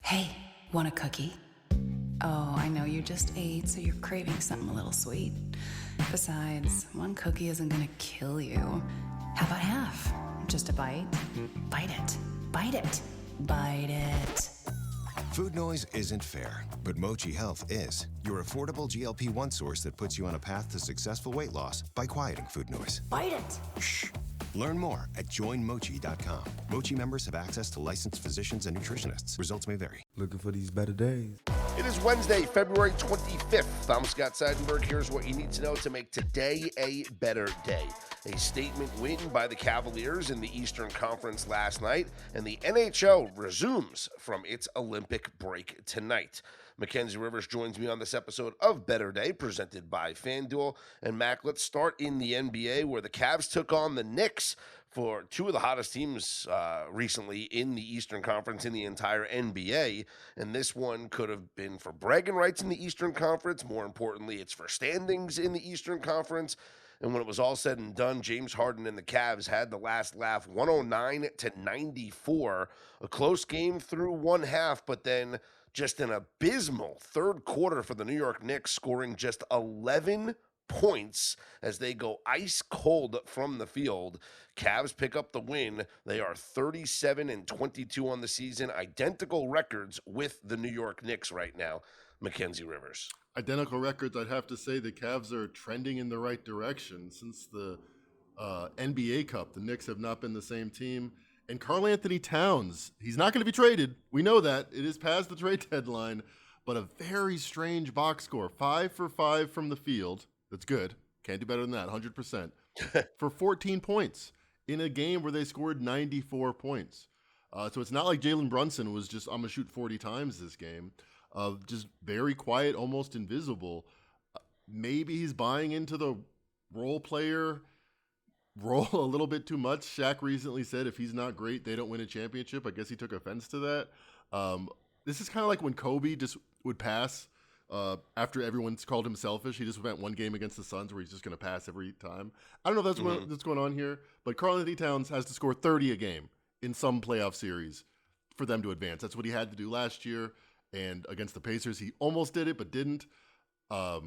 Hey, want a cookie? Oh, I know you just ate, so you're craving something a little sweet. Besides, one cookie isn't gonna kill you. How about half? Just a bite? Bite it. Bite it. Bite it. Food noise isn't fair, but Mochi Health is. Your affordable GLP-1 source that puts you on a path to successful weight loss by quieting food noise. Bite it! Shh. Learn more at joinmochi.com. Mochi members have access to licensed physicians and nutritionists. Results may vary. Looking for these better days. It is Wednesday, February 25th. I'm Scott Seidenberg. Here's what you need to know to make today a better day. A statement win by the Cavaliers in the Eastern Conference last night, and the NHL resumes from its Olympic break tonight. Mackenzie Rivers joins me on this episode of Better Day, presented by FanDuel. And Mac, let's start in the NBA, where the Cavs took on the Knicks for two of the hottest teams recently in the Eastern Conference in the entire NBA. And this one could have been for bragging rights in the Eastern Conference. More importantly, it's for standings in the Eastern Conference. And when it was all said and done, James Harden and the Cavs had the last laugh, 109-94. A close game through one half, but then just an abysmal third quarter for the New York Knicks, scoring just 11 points as they go ice cold from the field. Cavs pick up the win. They are 37-22 on the season, identical records with the New York Knicks right now. Mackenzie Rivers. Identical records. I'd have to say the Cavs are trending in the right direction. Since the NBA Cup, the Knicks have not been the same team. And Karl Anthony Towns, he's not going to be traded. We know that. It is past the trade deadline. But a very strange box score. 5 for 5 from the field. That's good. Can't do better than that. 100%. For 14 points in a game where they scored 94 points. So it's not like Jalen Brunson was just, I'm going to shoot 40 times this game. Just very quiet, almost invisible. Maybe he's buying into the role player role a little bit too much. Shaq recently said if he's not great, they don't win a championship. I guess he took offense to that. This is kind of like when Kobe just would pass after everyone's called him selfish. He just went one game against the Suns where he's just going to pass every time. I don't know if that's going on here, but Karl Anthony Towns has to score 30 a game in some playoff series for them to advance. That's what he had to do last year. And against the Pacers, he almost did it, but didn't. I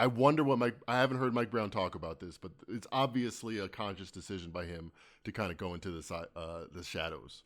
wonder what I haven't heard Mike Brown talk about this, but it's obviously a conscious decision by him to kind of go into the shadows.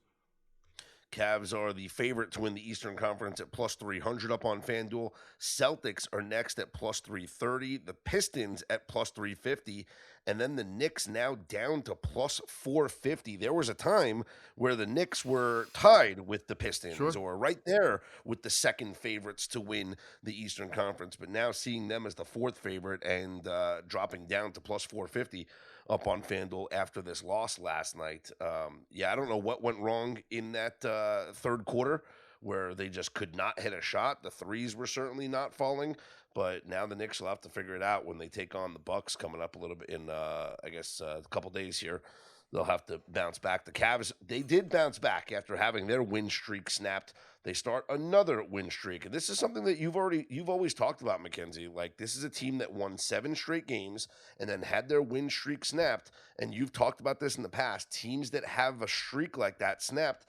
Cavs are the favorite to win the Eastern Conference at plus 300 up on FanDuel. Celtics are next at plus 330. The Pistons at plus 350. And then the Knicks now down to plus 450. There was a time where the Knicks were tied with the Pistons or right there with the second favorites to win the Eastern Conference. But now seeing them as the fourth favorite and dropping down to plus 450 up on FanDuel after this loss last night. I don't know what went wrong in that third quarter where they just could not hit a shot. The threes were certainly not falling, but now the Knicks will have to figure it out when they take on the Bucks coming up a little bit in, a couple days here. They'll have to bounce back. The Cavs, they did bounce back after having their win streak snapped. They start another win streak. And this is something that you've always talked about, Mackenzie. Like, this is a team that won 7 straight games and then had their win streak snapped. And you've talked about this in the past. Teams that have a streak like that snapped,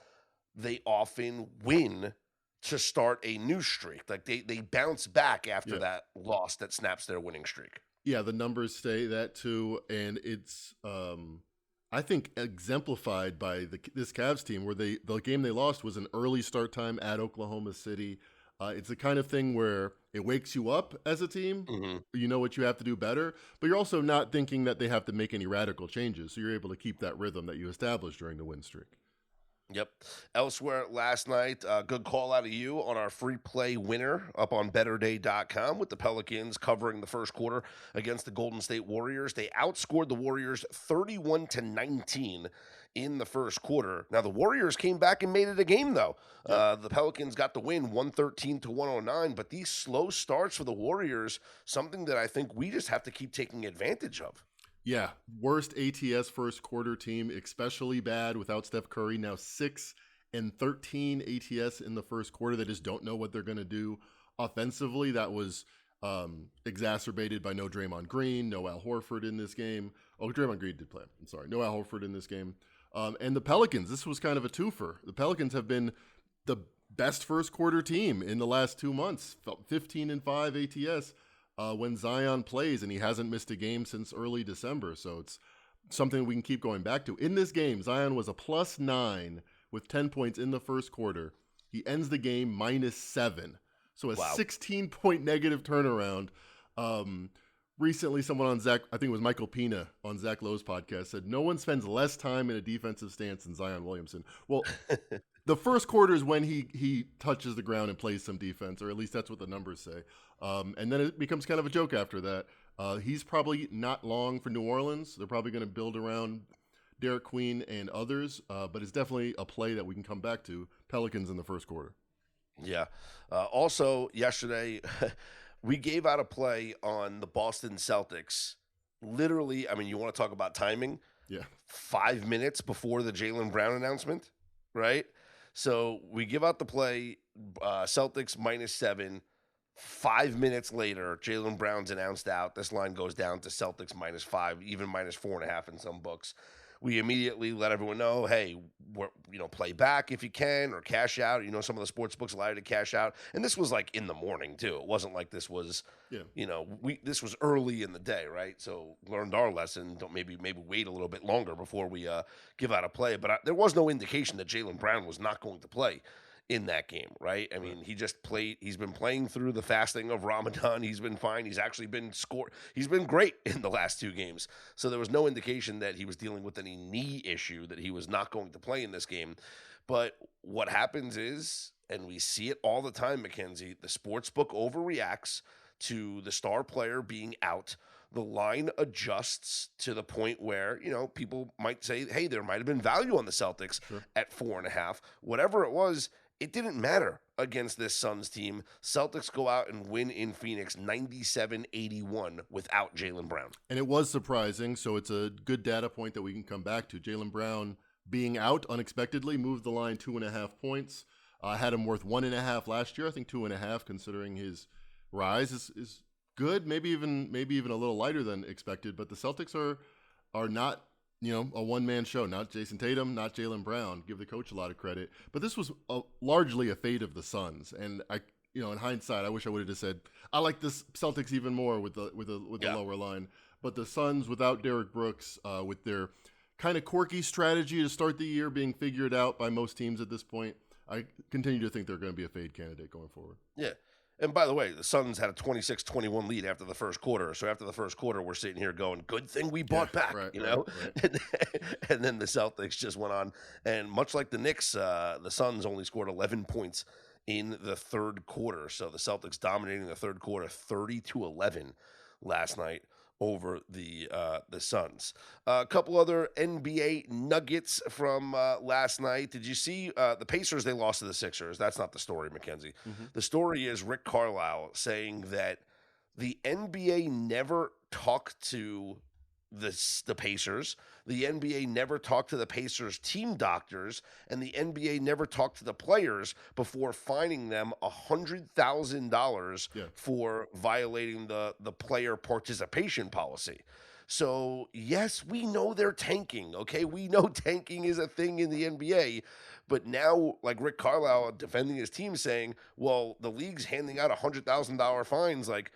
they often win to start a new streak. Like, they bounce back after that loss that snaps their winning streak. Yeah, the numbers say that too. And it's I think exemplified by this Cavs team where the game they lost was an early start time at Oklahoma City. It's the kind of thing where it wakes you up as a team. Mm-hmm. You know what you have to do better, but you're also not thinking that they have to make any radical changes. So you're able to keep that rhythm that you established during the win streak. Yep. Elsewhere last night, good call out of you on our free play winner up on betterday.com with the Pelicans covering the first quarter against the Golden State Warriors. They outscored the Warriors 31-19 in the first quarter. Now, the Warriors came back and made it a game, though. Yep. The Pelicans got the win 113-109, but these slow starts for the Warriors, something that I think we just have to keep taking advantage of. Yeah, worst ATS first quarter team, especially bad without Steph Curry. Now 6-13 ATS in the first quarter. They just don't know what they're going to do offensively. That was exacerbated by no Draymond Green, no Al Horford in this game. Oh, Draymond Green did play. I'm sorry, no Al Horford in this game. And the Pelicans, this was kind of a twofer. The Pelicans have been best first quarter team in the last 2 months, 15-5 ATS when Zion plays, and he hasn't missed a game since early December. So it's something we can keep going back to. In this game, Zion was a +9 with 10 points in the first quarter. He ends the game -7. So a 16-point negative turnaround. Recently, someone on I think it was Michael Pina on Zach Lowe's podcast, said no one spends less time in a defensive stance than Zion Williamson. Well, the first quarter is when he touches the ground and plays some defense, or at least that's what the numbers say. And then it becomes kind of a joke after that. He's probably not long for New Orleans. They're probably going to build around Derek Queen and others, but it's definitely a play that we can come back to. Pelicans in the first quarter. Yeah. Also, yesterday, we gave out a play on the Boston Celtics. Literally, I mean, you want to talk about timing? Yeah. 5 minutes before the Jaylen Brown announcement, right? So we give out the play, Celtics -7. 5 minutes later, Jaylen Brown's announced out. This line goes down to Celtics -5, even -4.5 in some books. We immediately let everyone know, hey, play back if you can or cash out. Some of the sports books allow you to cash out. And this was like in the morning too. It wasn't like this was, this was early in the day, right? So learned our lesson. Don't maybe wait a little bit longer before we give out a play. But there was no indication that Jaylen Brown was not going to play in that game, right? I mean, he just played. He's been playing through the fasting of Ramadan. He's been fine. He's actually been He's been great in the last 2 games. So there was no indication that he was dealing with any knee issue, that he was not going to play in this game. But what happens is, and we see it all the time, Mackenzie, the sportsbook overreacts to the star player being out. The line adjusts to the point where, people might say, hey, there might have been value on the Celtics at 4.5. Whatever it was, it didn't matter against this Suns team. Celtics go out and win in Phoenix 97-81 without Jaylen Brown. And it was surprising, so it's a good data point that we can come back to. Jaylen Brown being out unexpectedly moved the line 2.5 points. Had him worth 1.5 last year. I think 2.5, considering his rise, is good. Maybe even a little lighter than expected. But the Celtics are not a one-man show, not Jason Tatum, not Jaylen Brown. Give the coach a lot of credit. But this was largely a fate of the Suns. And in hindsight, I wish I would have just said, I like this Celtics even more with the lower line. But the Suns, without Derrick Brooks, with their kind of quirky strategy to start the year being figured out by most teams at this point, I continue to think they're going to be a fade candidate going forward. Yeah. And by the way, the Suns had a 26-21 lead after the first quarter. So after the first quarter, we're sitting here going, good thing we bought back, right. And then the Celtics just went on. And much like the Knicks, the Suns only scored 11 points in the third quarter. So the Celtics dominating the third quarter 30-11 last night over the Suns. A couple other NBA nuggets from last night. Did you see the Pacers? They lost to the Sixers. That's not the story, Mackenzie. Mm-hmm. The story is Rick Carlisle saying that the NBA never talked to the Pacers. The NBA never talked to the Pacers team doctors, and the NBA never talked to the players before fining them $100,000 for violating the player participation policy. So, yes, we know they're tanking, okay? We know tanking is a thing in the NBA, but now, like Rick Carlisle defending his team saying, well, the league's handing out $100,000 fines, like,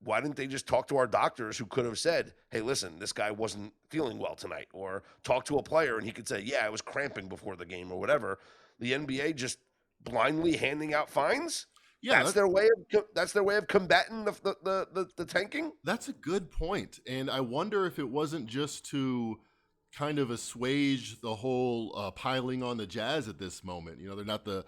why didn't they just talk to our doctors who could have said, hey, listen, this guy wasn't feeling well tonight, or talk to a player and he could say, yeah, I was cramping before the game or whatever. The NBA just blindly handing out fines? Yeah, that's their way of combating the tanking? That's a good point. And I wonder if it wasn't just to kind of assuage the whole piling on the Jazz at this moment. They're not the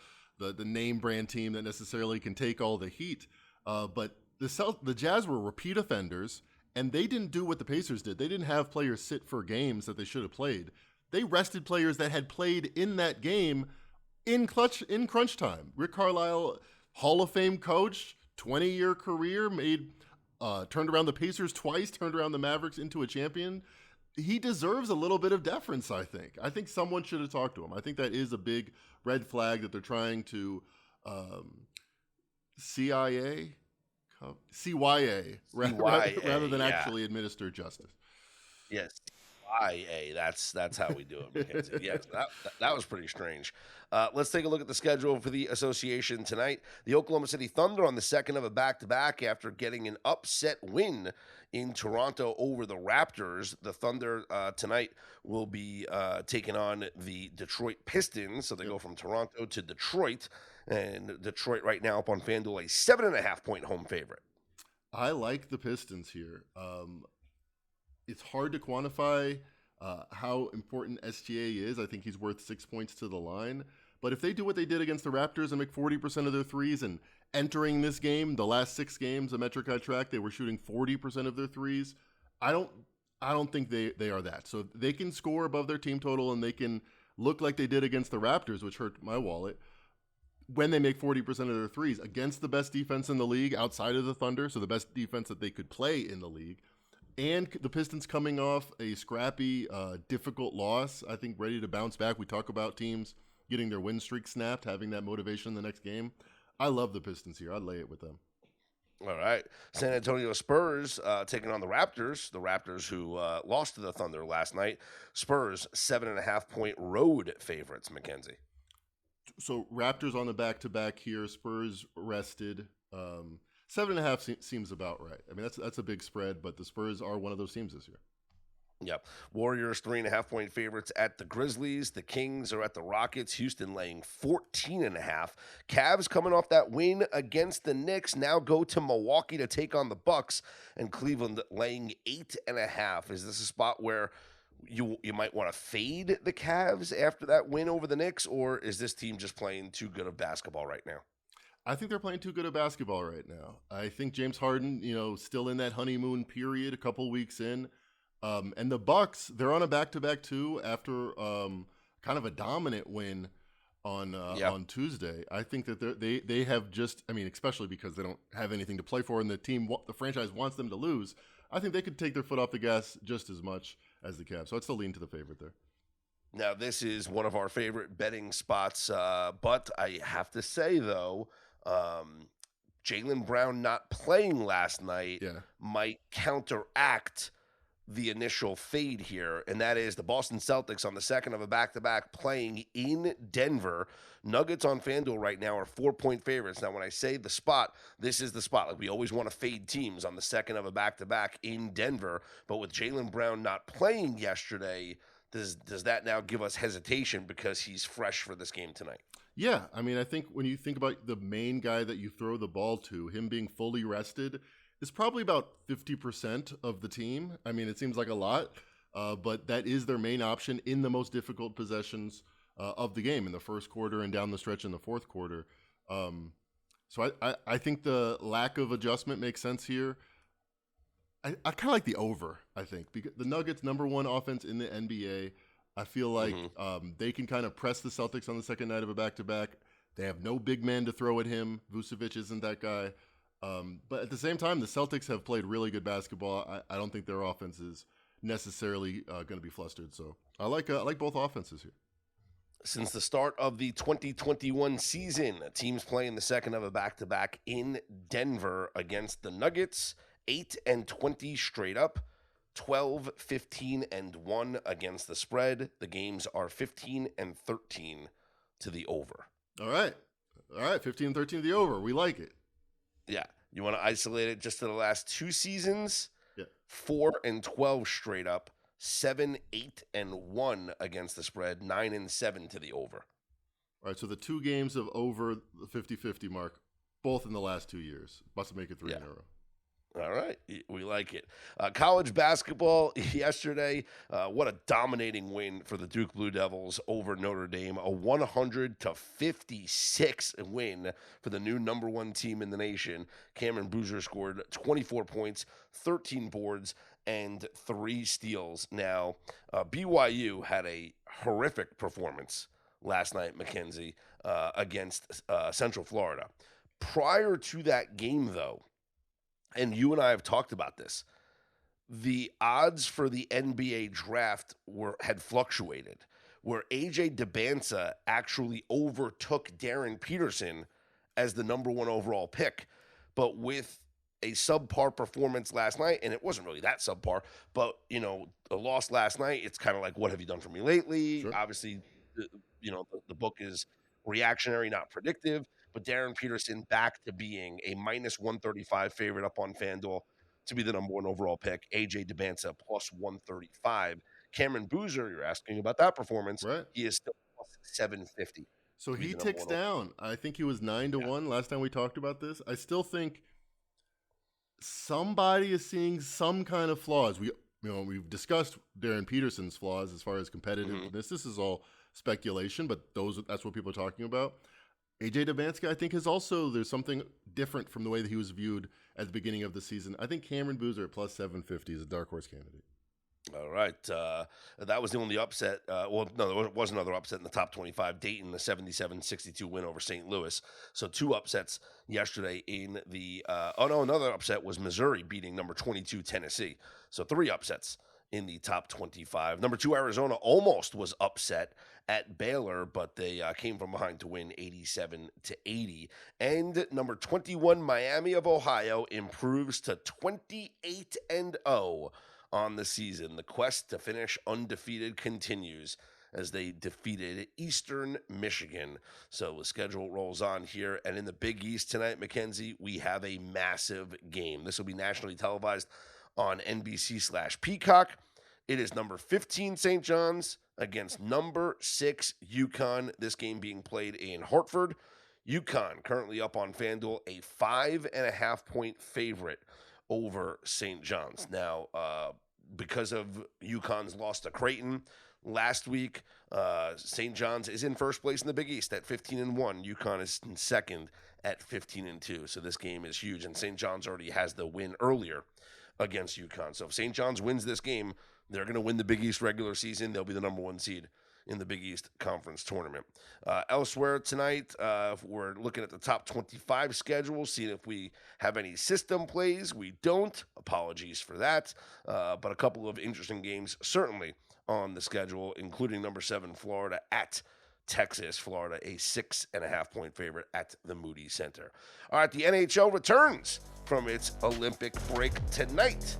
name brand team that necessarily can take all the heat, but the Jazz were repeat offenders, and they didn't do what the Pacers did. They didn't have players sit for games that they should have played. They rested players that had played in that game in crunch time. Rick Carlisle, Hall of Fame coach, 20-year career, turned around the Pacers twice, turned around the Mavericks into a champion. He deserves a little bit of deference, I think. I think someone should have talked to him. I think that is a big red flag that they're trying to CYA rather than actually administer justice. Yes. IA. That's how we do it, Mackenzie. Yes, that was pretty strange. Let's take a look at the schedule for the association tonight. The Oklahoma City Thunder on the second of a back-to-back after getting an upset win in Toronto over the Raptors. The Thunder tonight will be taking on the Detroit Pistons. So they go from Toronto to Detroit, and Detroit right now up on FanDuel, a 7.5-point home favorite. I like the Pistons here. It's hard to quantify how important SGA is. I think he's worth 6 points to the line. But if they do what they did against the Raptors and make 40% of their threes, and entering this game, the last 6 games, the metric I tracked, they were shooting 40% of their threes. I don't think they are that. So they can score above their team total and they can look like they did against the Raptors, which hurt my wallet, when they make 40% of their threes against the best defense in the league outside of the Thunder, so the best defense that they could play in the league. And the Pistons coming off a scrappy, difficult loss, I think ready to bounce back. We talk about teams getting their win streak snapped, having that motivation in the next game. I love the Pistons here. I'd lay it with them. All right. San Antonio Spurs taking on the Raptors who lost to the Thunder last night. Spurs, 7.5-point road favorites, Mackenzie. So Raptors on the back-to-back here. Spurs rested. 7.5 seems about right. I mean, that's a big spread, but the Spurs are one of those teams this year. Yep. Warriors 3.5-point favorites at the Grizzlies. The Kings are at the Rockets. Houston laying 14.5. Cavs coming off that win against the Knicks now go to Milwaukee to take on the Bucks, and Cleveland laying 8.5. Is this a spot where you might want to fade the Cavs after that win over the Knicks, or is this team just playing too good of basketball right now? I think they're playing too good of basketball right now. I think James Harden, still in that honeymoon period, a couple weeks in. And the Bucks, they're on a back-to-back too after kind of a dominant win on Tuesday. I think that they have just, especially because they don't have anything to play for, and the franchise wants them to lose. I think they could take their foot off the gas just as much as the Cavs. So I'd still lean to the favorite there. Now, this is one of our favorite betting spots, but I have to say, though, Jaylen Brown not playing last night might counteract the initial fade here, and that is the Boston Celtics on the second of a back-to-back playing in Denver. Nuggets on FanDuel right now are 4-point favorites. Now, when I say the spot, this is the spot. Like, we always want to fade teams on the second of a back-to-back in Denver, but with Jaylen Brown not playing yesterday, does that now give us hesitation because he's fresh for this game tonight? Yeah, I think when you think about the main guy that you throw the ball to, him being fully rested is probably about 50% of the team. It seems like a lot, but that is their main option in the most difficult possessions of the game, in the first quarter and down the stretch in the fourth quarter. So I think the lack of adjustment makes sense here. I kind of like the over, I think, because the Nuggets, number one offense in the NBA. I feel like they can kind of press the Celtics on the second night of a back-to-back. They have no big man to throw at him. Vucevic isn't that guy. But at the same time, the Celtics have played really good basketball. I don't think their offense is necessarily going to be flustered. So I like both offenses here. Since the start of the 2021 season, teams playing the second of a back-to-back in Denver against the Nuggets, 8-20 straight up, 12-15-1 against the spread. The games are 15-13 to the over. All right, 15-13 to the over. We like it. Yeah. You want to isolate it just to the last 2 seasons? Yeah. 4-12 straight up, 7-8-1 against the spread, 9-7 to the over. All right, so the 2 games of over the 50-50 mark, both in the last 2 years. Must make it 3 in a row. All right. We like it. College basketball yesterday. What a dominating win for the Duke Blue Devils over Notre Dame. A 100-56 win for the new number 1 team in the nation. Cameron Boozer scored 24 points, 13 boards, and 3 steals. Now, BYU had a horrific performance last night, Mackenzie, against Central Florida. Prior to that game, though, and you and I have talked about this, the odds for the NBA draft had fluctuated, where A.J. DeBanza actually overtook Darren Peterson as the number 1 overall pick. But with a subpar performance last night, and it wasn't really that subpar, but, a loss last night, it's kind of like, what have you done for me lately? Sure. Obviously, the book is reactionary, not predictive, but Darren Peterson back to being a minus 135 favorite up on FanDuel to be the number one overall pick. AJ Debinsa plus 135. Cameron Boozer, you're asking about that performance. Right. He is still plus 750. So to be he the number ticks one overall. down. I think he was 9-1 last time we talked about this. I still think somebody is seeing some kind of flaws. We've discussed Darren Peterson's flaws as far as competitiveness. This is all speculation, but that's what people are talking about. AJ Debinsa, I think, there's something different from the way that he was viewed at the beginning of the season. I think Cameron Boozer at plus 750 is a dark horse candidate. All right. That was the only upset. No, there was another upset in the top 25. Dayton, the 77-62 win over St. Louis. So 2 upsets yesterday in the another upset was Missouri beating number 22 Tennessee. So 3 upsets in the top 25. Number 2 Arizona almost was upset at Baylor, but they came from behind to win 87-80. And number 21 Miami of Ohio improves to 28-0 on the season. The quest to finish undefeated continues as they defeated Eastern Michigan. So the schedule rolls on here. And in the Big East tonight, Mackenzie, we have a massive game. This will be nationally televised on NBC/Peacock. It is number 15 St. John's against number 6 UConn. This game being played in Hartford. UConn currently up on FanDuel, a 5.5-point favorite over St. John's. Now, because of UConn's loss to Creighton last week, St. John's is in first place in the Big East at 15-1. UConn is in second at 15-2. So this game is huge, and St. John's already has the win earlier against UConn. So if St. John's wins this game, they're going to win the Big East regular season. They'll be the number 1 seed in the Big East Conference Tournament. Elsewhere tonight, we're looking at the top 25 schedule, seeing if we have any system plays. We don't. Apologies for that. But a couple of interesting games certainly on the schedule, including number 7 Florida at Texas. Florida, a 6.5-point favorite at the Moody Center. All right, the NHL returns from its Olympic break tonight.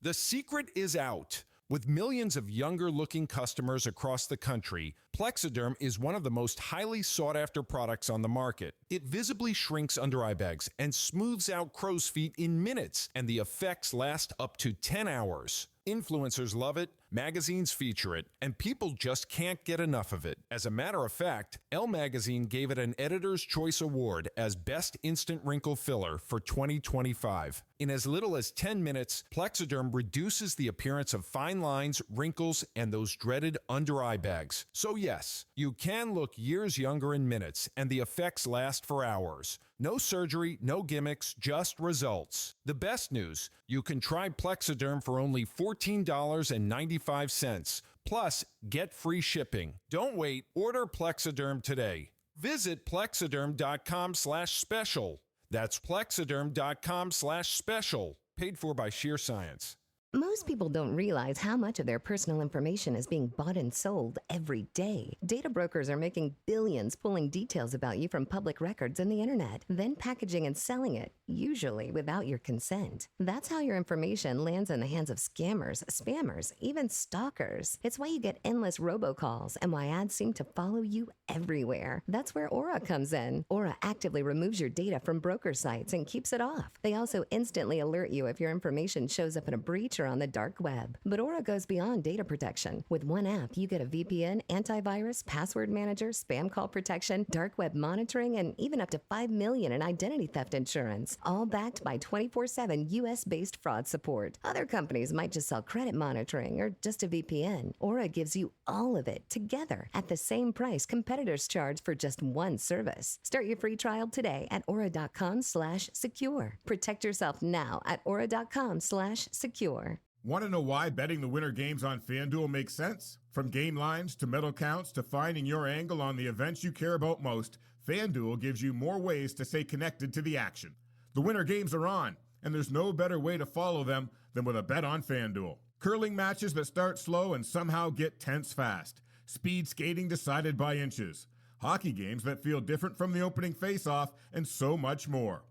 The secret is out. With millions of younger-looking customers across the country, Plexiderm is one of the most highly sought-after products on the market. It visibly shrinks under-eye bags and smooths out crow's feet in minutes, and the effects last up to 10 hours. Influencers love it, magazines feature it, and people just can't get enough of it. As a matter of fact, Elle Magazine gave it an Editor's Choice Award as Best Instant Wrinkle Filler for 2025. In as little as 10 minutes, Plexiderm reduces the appearance of fine lines, wrinkles, and those dreaded under-eye bags. So yes, you can look years younger in minutes, and the effects last for hours. No surgery, no gimmicks, just results. The best news, you can try Plexiderm for only $14.95. Plus, get free shipping. Don't wait, order Plexiderm today. Visit plexiderm.com/special. That's plexiderm.com/special. Paid for by Sheer Science. Most people don't realize how much of their personal information is being bought and sold every day. Data brokers are making billions pulling details about you from public records and the internet, then packaging and selling it, usually without your consent. That's how your information lands in the hands of scammers, spammers, even stalkers. It's why you get endless robocalls and why ads seem to follow you everywhere. That's where Aura comes in. Aura actively removes your data from broker sites and keeps it off. They also instantly alert you if your information shows up in a breach or on the dark web. But Aura goes beyond data protection. With one app, you get a VPN, antivirus, password manager, spam call protection, dark web monitoring, and even up to $5 million in identity theft insurance, all backed by 24/7 US-based fraud support. Other companies might just sell credit monitoring or just a VPN. Aura gives you all of it together at the same price competitors charge for just one service. Start your free trial today at aura.com/secure. Protect yourself now at aura.com/secure. Want to know why betting the winter games on FanDuel makes sense? From game lines to medal counts to finding your angle on the events you care about most, FanDuel gives you more ways to stay connected to the action. The winter games are on, and there's no better way to follow them than with a bet on FanDuel. Curling matches that start slow and somehow get tense fast. Speed skating decided by inches. Hockey games that feel different from the opening face-off, and so much more.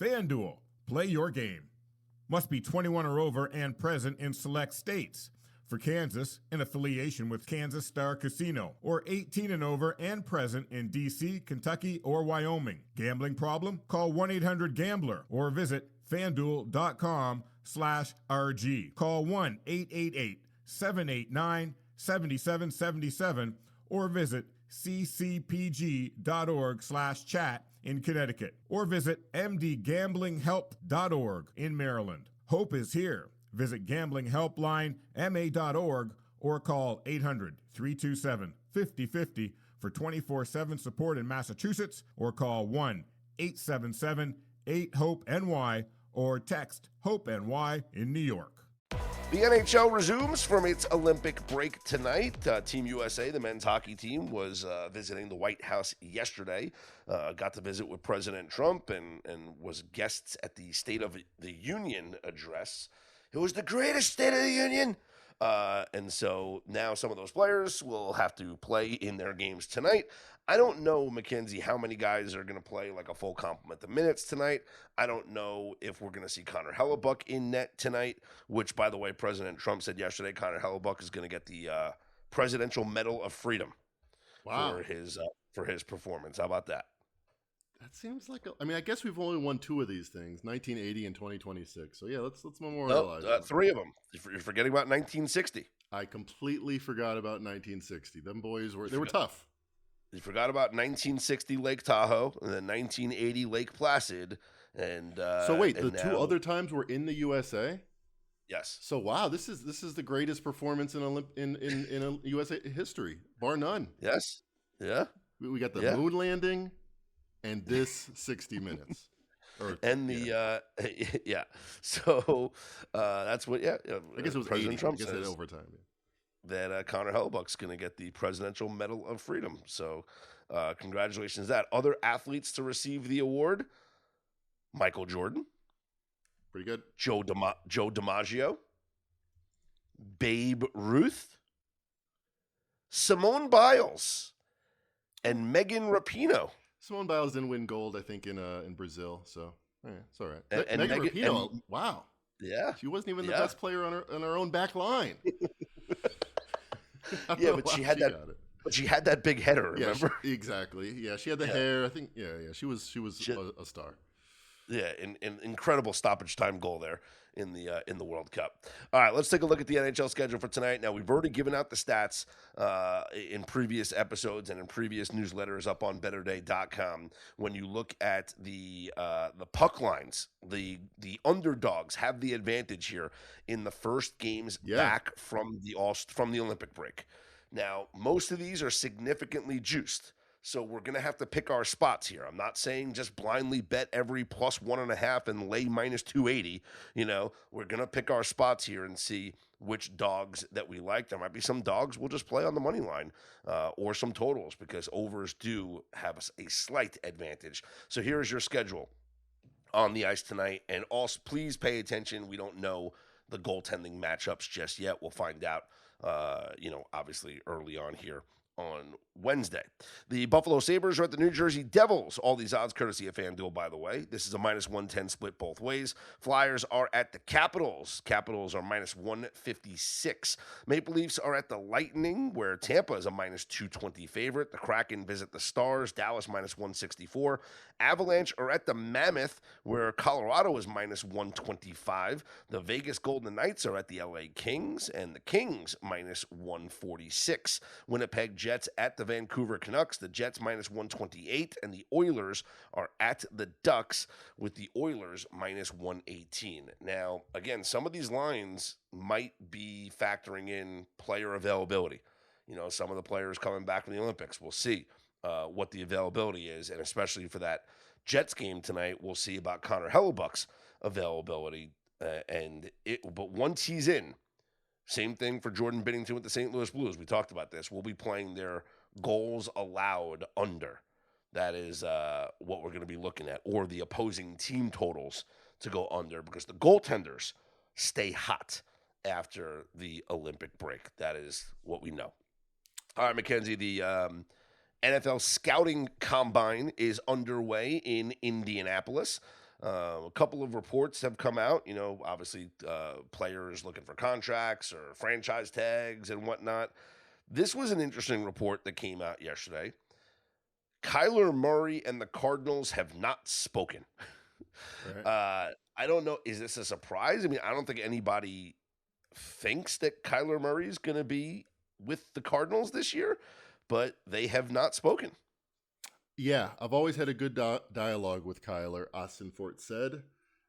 FanDuel, play your game. Must be 21 or over and present in select states. For Kansas, in affiliation with Kansas Star Casino, or 18 and over and present in D.C., Kentucky, or Wyoming. Gambling problem? Call 1-800-GAMBLER or visit FanDuel.com/RG. Call 1-888-789-7777 or visit ccpg.org/chat in Connecticut, or visit mdgamblinghelp.org in Maryland. Hope is here. Visit gamblinghelplinema.org or call 800-327-5050 for 24/7 support in Massachusetts, or call 1-877-8-HOPE-NY or text HOPE-NY in New York. The NHL resumes from its Olympic break tonight. Team USA, the men's hockey team, was visiting the White House yesterday. Got to visit with President Trump and was guests at the State of the Union address. It was the greatest State of the Union. And so now some of those players will have to play in their games tonight. I don't know, Mackenzie, how many guys are going to play like a full complement of minutes tonight. I don't know if we're going to see Connor Hellebuck in net tonight, which, by the way, President Trump said yesterday Connor Hellebuck is going to get the Presidential Medal of Freedom for his performance. How about that? That seems like I guess we've only won 2 of these things, 1980 and 2026. So yeah, let's memorialize. 3 of them. You're forgetting about 1960. I completely forgot about 1960. Them boys were tough. You forgot about 1960 Lake Tahoe and then 1980 Lake Placid. And so wait, the 2 other times were in the USA? Yes. So wow, this is the greatest performance in USA history, bar none. Yes. Yeah. We got the moon landing and this 60 minutes. So that's what. Yeah. I guess it was President 80. Trump I guess says that overtime. Yeah. That Connor Hellebuck's going to get the Presidential Medal of Freedom. So congratulations to that. Other athletes to receive the award: Michael Jordan, pretty good. Joe DiMaggio, Babe Ruth, Simone Biles, and Megan Rapinoe. Simone Biles didn't win gold, I think, in Brazil. So it's all right. And Megan Rapinoe, wow. Yeah. She wasn't even the best player on her own back line. Yeah, but she had that big header, remember? Yeah, exactly. Yeah, she had the hair. I think she was a star. Yeah, an incredible stoppage time goal there in the World Cup. All right, let's take a look at the NHL schedule for tonight. Now, we've already given out the stats in previous episodes and in previous newsletters up on betterday.com. When you look at the puck lines, the underdogs have the advantage here in the first games back from the Olympic break. Now, most of these are significantly juiced. So we're going to have to pick our spots here. I'm not saying just blindly bet every plus 1.5 and lay minus 280. We're going to pick our spots here and see which dogs that we like. There might be some dogs we'll just play on the money line or some totals because overs do have a slight advantage. So here's your schedule on the ice tonight. And also, please pay attention. We don't know the goaltending matchups just yet. We'll find out, obviously early on here on Wednesday. The Buffalo Sabres are at the New Jersey Devils. All these odds courtesy of FanDuel, by the way. This is a minus 110 split both ways. Flyers are at the Capitals. Capitals are minus 156. Maple Leafs are at the Lightning, where Tampa is a minus 220 favorite. The Kraken visit the Stars. Dallas minus 164. Avalanche are at the Mammoth, where Colorado is minus 125. The Vegas Golden Knights are at the LA Kings, and the Kings minus 146. Winnipeg Jets at the Vancouver Canucks. The Jets minus 128, and the Oilers are at the Ducks with the Oilers minus 118. Now, again, some of these lines might be factoring in player availability. Some of the players coming back from the Olympics. We'll see what the availability is, and especially for that Jets game tonight, we'll see about Connor Hellebuck's availability. But once he's in, same thing for Jordan Binnington with the St. Louis Blues. We talked about this. We'll be playing their goals allowed under. That is what we're going to be looking at, or the opposing team totals to go under, because the goaltenders stay hot after the Olympic break. That is what we know. All right, Mackenzie, the NFL Scouting Combine is underway in Indianapolis. A couple of reports have come out, obviously players looking for contracts or franchise tags and whatnot. This was an interesting report that came out yesterday. Kyler Murray and the Cardinals have not spoken. Right. I don't know. Is this a surprise? I mean, I don't think anybody thinks that Kyler Murray is going to be with the Cardinals this year, but they have not spoken. Yeah, I've always had a good dialogue with Kyler, Austin Fort said.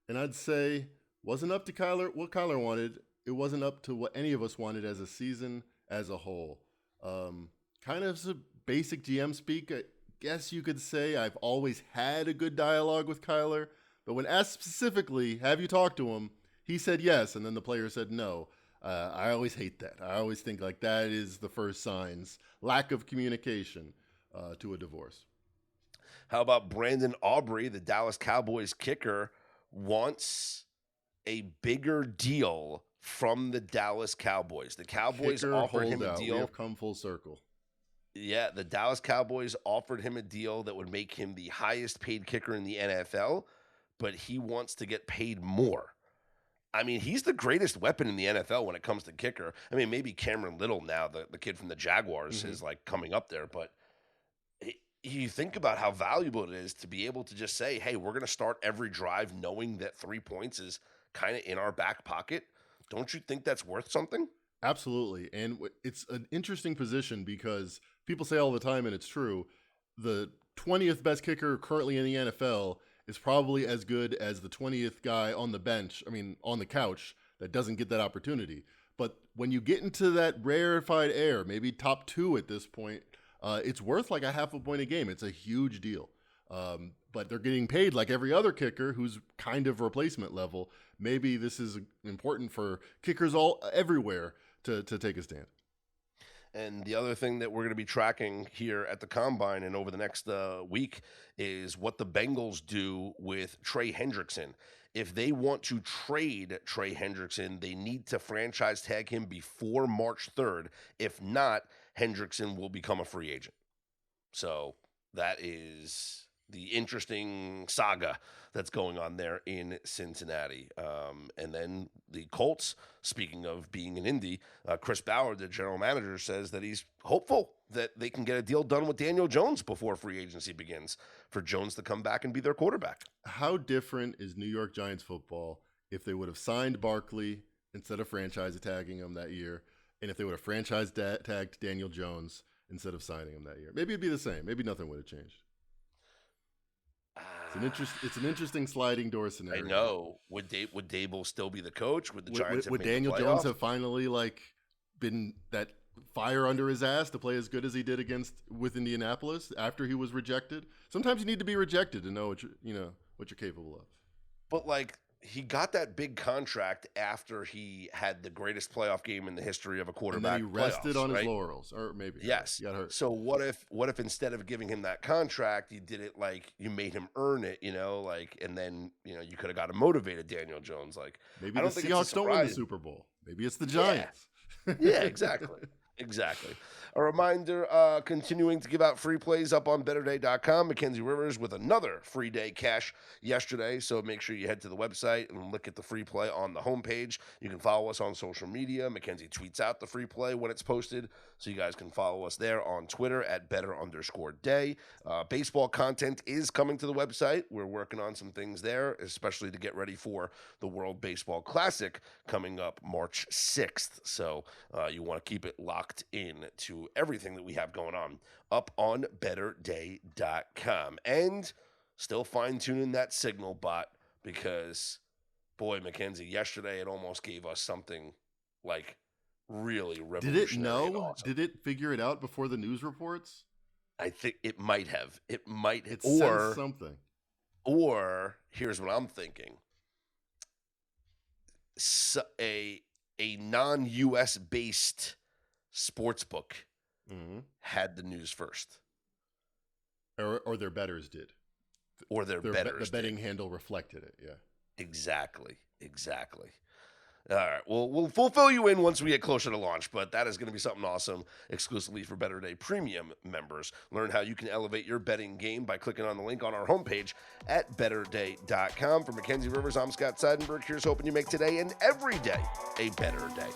And I'd say wasn't up to Kyler what Kyler wanted. It wasn't up to what any of us wanted as a season as a whole. Kind of some basic GM speak. I guess you could say I've always had a good dialogue with Kyler. But when asked specifically, have you talked to him? He said yes, and then the player said no. I always hate that. I always think like that is the first signs, lack of communication to a divorce. How about Brandon Aubrey, the Dallas Cowboys kicker, wants a bigger deal from the Dallas Cowboys. The Cowboys Kicker offered him a holdout. We deal. have come full circle. Yeah, the Dallas Cowboys offered him a deal that would make him the highest paid kicker in the NFL, but he wants to get paid more. I mean, he's the greatest weapon in the NFL when it comes to kicker. I mean, maybe Cameron Little now, the kid from the Jaguars, is like coming up there, but you think about how valuable it is to be able to just say, hey, we're going to start every drive knowing that 3 points is kind of in our back pocket. Don't you think that's worth something? Absolutely. And it's an interesting position because people say all the time, and it's true, the 20th best kicker currently in the NFL is probably as good as the 20th guy on the bench, on the couch, that doesn't get that opportunity. But when you get into that rarefied air, maybe top 2 at this point, it's worth like a half a point a game. It's a huge deal. But they're getting paid like every other kicker who's kind of replacement level. Maybe this is important for kickers everywhere to take a stand. And the other thing that we're going to be tracking here at the Combine and over the next week is what the Bengals do with Trey Hendrickson. If they want to trade Trey Hendrickson, they need to franchise tag him before March 3rd. If not, Hendrickson will become a free agent. So that is the interesting saga that's going on there in Cincinnati. And then the Colts, speaking of being in Indy, Chris Ballard, the general manager, says that he's hopeful that they can get a deal done with Daniel Jones before free agency begins for Jones to come back and be their quarterback. How different is New York Giants football if they would have signed Barkley instead of franchise tagging him that year, and if they would have franchise tagged Daniel Jones instead of signing him that year? Maybe it'd be the same. Maybe nothing would have changed. It's an interesting sliding door scenario. I know. Would Dable still be the coach? Would the Giants would have made Daniel the Jones playoffs? have finally been that fire under his ass to play as good as he did with Indianapolis after he was rejected? Sometimes you need to be rejected to know what you're capable of. But he got that big contract after he had the greatest playoff game in the history of a quarterback. And then he rested on right? his laurels, or maybe yes. He got hurt. So what if instead of giving him that contract, you did it like you made him earn it, and then you could have got a motivated Daniel Jones. Maybe I don't the think it's Seahawks a don't win the surprise. Super Bowl. Maybe it's the Giants. Yeah, exactly. Exactly. A reminder, continuing to give out free plays up on betterday.com. Mackenzie Rivers with another free day cash yesterday. So make sure you head to the website and look at the free play on the homepage. You can follow us on social media. Mackenzie tweets out the free play when it's posted. So you guys can follow us there on Twitter at better_day. Baseball content is coming to the website. We're working on some things there, especially to get ready for the World Baseball Classic coming up March 6th. So you want to keep it locked in to everything that we have going on up on betterday.com. And still fine-tuning that signal bot because, boy, Mackenzie, yesterday it almost gave us something really revolutionary. Did it know? And awesome. Did it figure it out before the news reports? I think it might have. It might have. It sensed something. Or here's what I'm thinking. So a non-US based sports book had the news first. Or their bettors did. Or their bettors The betting did. handle reflected it, yeah. Exactly. All right. Well, we'll fulfill you in once we get closer to launch, but that is going to be something awesome exclusively for Better Day Premium members. Learn how you can elevate your betting game by clicking on the link on our homepage at betterday.com. For Mackenzie Rivers, I'm Scott Seidenberg. Here's hoping you make today and every day a better day.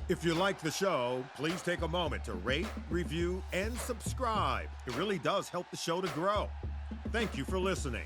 If you like the show, please take a moment to rate, review, and subscribe. It really does help the show to grow. Thank you for listening.